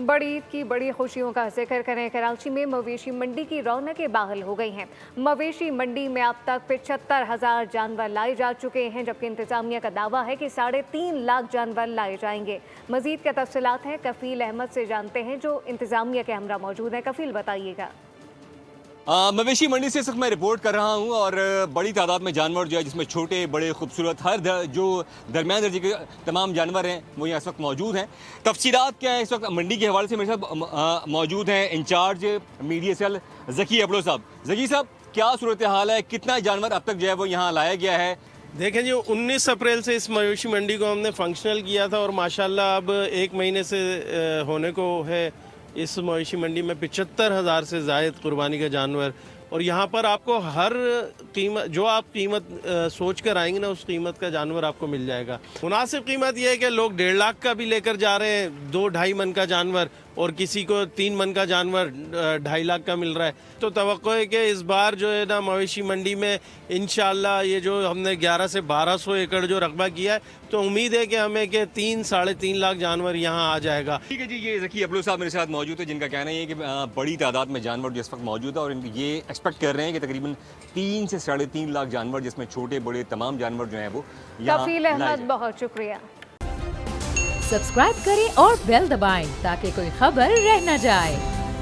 बड़ी ईद की बड़ी खुशियों का जिक्र करें। कराची में मवेशी मंडी की रौनकें बहाल हो गई हैं। मवेशी मंडी में अब तक 75,000 जानवर लाए जा चुके हैं, जबकि इंतजामिया का दावा है कि 3.5 लाख जानवर लाए जाएंगे। मजीद क्या तफसीलात हैं, कफील अहमद से जानते हैं जो इंतजामिया के हमरा मौजूद है। कफील, बताइएगा। मवेशी मंडी से इस वक्त मैं रिपोर्ट कर रहा हूं और बड़ी तादाद में जानवर जो है, जिसमें छोटे बड़े खूबसूरत जो दरमियान दर्जे के तमाम जानवर हैं वो यहाँ इस वक्त मौजूद हैं। तफसीलात क्या है इस वक्त मंडी के हवाले से मेरे साथ मौजूद हैं इंचार्ज मीडिया सेल ज़की अबलो साहब। ज़की साहब, क्या सूरत हाल है, कितना जानवर अब तक जो है वो यहाँ लाया गया है? देखें जी, 19 अप्रैल से इस मवेशी मंडी को हमने फंक्शनल किया था और माशाल्लाह अब 1 महीने से होने को है। इस मवेशी मंडी में 75,000 से ज़ायद कुर्बानी का जानवर, और यहाँ पर आपको हर कीमत, जो आप कीमत सोच कर आएंगे ना, उस कीमत का जानवर आपको मिल जाएगा। मुनासिब कीमत यह है कि लोग 1.5 लाख का भी लेकर जा रहे हैं, 2-2.5 मन का जानवर, और किसी को 3 मन का जानवर 2.5 लाख का मिल रहा है। तो तवक्को है कि इस बार जो है ना मवेशी मंडी में इंशाअल्लाह ये जो हमने 11 से 1200 एकड़ जो रकबा किया है, तो उम्मीद है कि हमें कि 3-3.5 लाख जानवर यहाँ आ जाएगा। ठीक है जी, ये ज़की अबलो साहब मेरे साथ मौजूद है, जिनका कहना है कि बड़ी तादाद में जानवर जिस वक्त मौजूद है और ये एक्सपेक्ट कर रहे हैं कि तकरीबन 3 से 3.5 लाख जानवर, जिसमें छोटे बड़े तमाम जानवर जो हैं वो कफील अहमद, बहुत शुक्रिया। सब्सक्राइब करें और बेल दबाएं ताकि कोई खबर रह न जाए।